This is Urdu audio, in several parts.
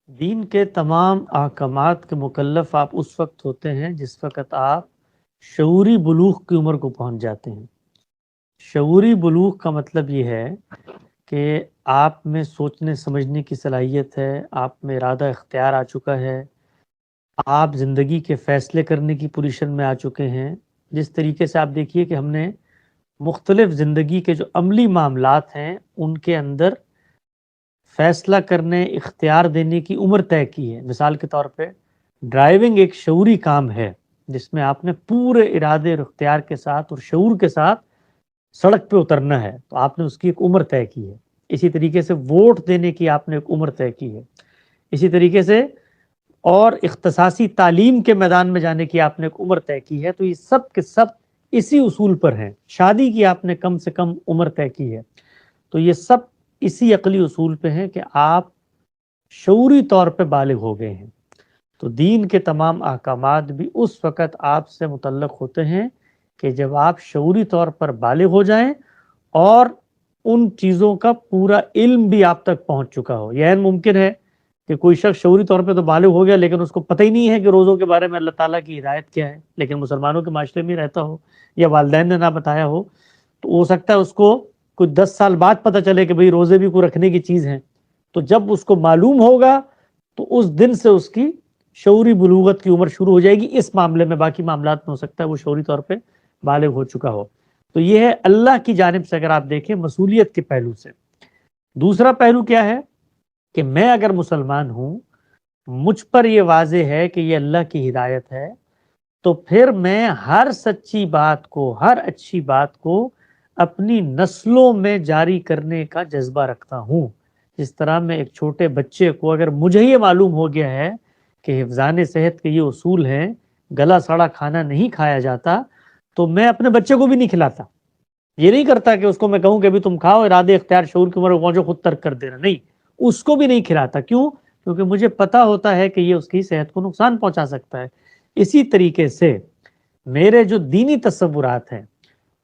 دین کے تمام احکامات کے مکلف آپ اس وقت ہوتے ہیں جس وقت آپ شعوری بلوغ کی عمر کو پہنچ جاتے ہیں۔ شعوری بلوغ کا مطلب یہ ہے کہ آپ میں سوچنے سمجھنے کی صلاحیت ہے، آپ میں ارادہ اختیار آ چکا ہے، آپ زندگی کے فیصلے کرنے کی پوزیشن میں آ چکے ہیں۔ جس طریقے سے آپ دیکھیے کہ ہم نے مختلف زندگی کے جو عملی معاملات ہیں ان کے اندر فیصلہ کرنے اختیار دینے کی عمر طے کی ہے۔ مثال کے طور پہ ڈرائیونگ ایک شعوری کام ہے جس میں آپ نے پورے ارادے اور اختیار کے ساتھ اور شعور کے ساتھ سڑک پہ اترنا ہے، تو آپ نے اس کی ایک عمر طے کی ہے۔ اسی طریقے سے ووٹ دینے کی آپ نے ایک عمر طے کی ہے۔ اسی طریقے سے اور اختصاصی تعلیم کے میدان میں جانے کی آپ نے ایک عمر طے کی ہے۔ تو یہ سب کے سب اسی اصول پر ہیں۔ شادی کی آپ نے کم سے کم عمر طے کی ہے، تو یہ سب اسی عقلی اصول پہ ہیں کہ آپ شعوری طور پہ بالغ ہو گئے ہیں۔ تو دین کے تمام احکامات بھی اس وقت آپ سے متعلق ہوتے ہیں کہ جب آپ شعوری طور پر بالغ ہو جائیں اور ان چیزوں کا پورا علم بھی آپ تک پہنچ چکا ہو۔ یہ ممکن ہے کہ کوئی شخص شعوری طور پہ تو بالغ ہو گیا لیکن اس کو پتہ ہی نہیں ہے کہ روزوں کے بارے میں اللہ تعالیٰ کی ہدایت کیا ہے، لیکن مسلمانوں کے معاشرے میں رہتا ہو یا والدین نے نہ بتایا ہو، تو ہو سکتا ہے اس کو کچھ 10 سال بعد پتہ چلے کہ بھئی روزے بھی کوئی رکھنے کی چیز ہیں۔ تو جب اس کو معلوم ہوگا تو اس دن سے اس کی شعوری بلوغت کی عمر شروع ہو جائے گی۔ اس معاملے میں، باقی معاملات میں ہو سکتا ہے وہ شعوری طور پہ بالغ ہو چکا ہو۔ تو یہ ہے اللہ کی جانب سے اگر آپ دیکھیں مسئولیت کے پہلو سے۔ دوسرا پہلو کیا ہے کہ میں اگر مسلمان ہوں، مجھ پر یہ واضح ہے کہ یہ اللہ کی ہدایت ہے، تو پھر میں ہر سچی بات کو، ہر اچھی بات کو اپنی نسلوں میں جاری کرنے کا جذبہ رکھتا ہوں۔ جس طرح میں ایک چھوٹے بچے کو اگر مجھے یہ معلوم ہو گیا ہے کہ حفظان صحت کے یہ اصول ہیں، گلا سڑا کھانا نہیں کھایا جاتا، تو میں اپنے بچے کو بھی نہیں کھلاتا۔ یہ نہیں کرتا کہ اس کو میں کہوں کہ ابھی تم کھاؤ، ارادے اختیار شعور کی عمر کو پہنچو خود ترک کر دینا، نہیں، اس کو بھی نہیں کھلاتا۔ کیوں؟ کیونکہ مجھے پتا ہوتا ہے کہ یہ اس کی صحت کو نقصان پہنچا سکتا ہے۔ اسی طریقے سے میرے جو دینی تصورات ہیں،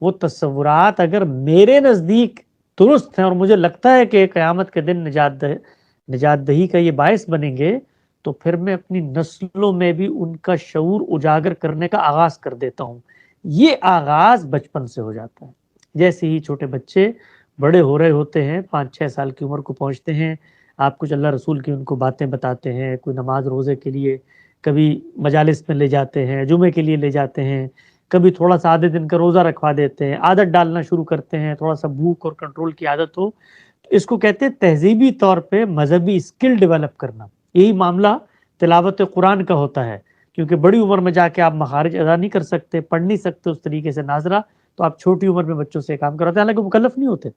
وہ تصورات اگر میرے نزدیک درست ہیں اور مجھے لگتا ہے کہ قیامت کے دن نجات دہی کا یہ باعث بنیں گے، تو پھر میں اپنی نسلوں میں بھی ان کا شعور اجاگر کرنے کا آغاز کر دیتا ہوں۔ یہ آغاز بچپن سے ہو جاتا ہے۔ جیسے ہی چھوٹے بچے بڑے ہو رہے ہوتے ہیں، 5-6 سال کی عمر کو پہنچتے ہیں، آپ کچھ اللہ رسول کی ان کو باتیں بتاتے ہیں، کوئی نماز روزے کے لیے کبھی مجالس میں لے جاتے ہیں، جمعے کے لیے لے جاتے ہیں، کبھی تھوڑا سا آدھے دن کا روزہ رکھوا دیتے ہیں، عادت ڈالنا شروع کرتے ہیں، تھوڑا سا بھوک اور کنٹرول کی عادت ہو، تو اس کو کہتے ہیں تہذیبی طور پہ مذہبی اسکل ڈیولپ کرنا۔ یہی معاملہ تلاوت قرآن کا ہوتا ہے، کیونکہ بڑی عمر میں جا کے آپ مخارج ادا نہیں کر سکتے، پڑھ نہیں سکتے اس طریقے سے ناظرہ، تو آپ چھوٹی عمر میں بچوں سے کام کراتے ہیں، حالانکہ مکلف نہیں ہوتے،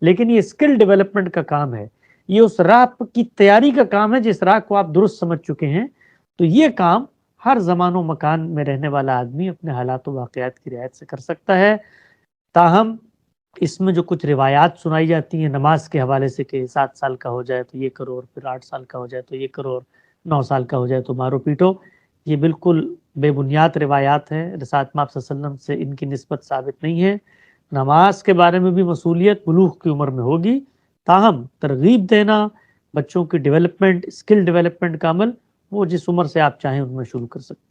لیکن یہ اسکل ڈیولپمنٹ کا کام ہے، یہ اس راہ کی تیاری کا کام ہے جس راہ کو آپ درست سمجھ چکے ہیں۔ تو یہ کام ہر زمان و مکان میں رہنے والا آدمی اپنے حالات و واقعات کی رعایت سے کر سکتا ہے۔ تاہم اس میں جو کچھ روایات سنائی جاتی ہیں نماز کے حوالے سے کہ 7 سال کا ہو جائے تو یہ کرو، اور پھر 8 سال کا ہو جائے تو یہ کرو، اور 9 سال کا ہو جائے تو مارو پیٹو، یہ بالکل بے بنیاد روایات ہیں۔ رسالت آپ صلی اللہ علیہ وسلم سے ان کی نسبت ثابت نہیں ہے۔ نماز کے بارے میں بھی مسئولیت بلوغ کی عمر میں ہوگی، تاہم ترغیب دینا، بچوں کی ڈیولپمنٹ، اسکل ڈیولپمنٹ کا عمل، وہ جس عمر سے آپ چاہیں ان میں شروع کر سکتے ہیں۔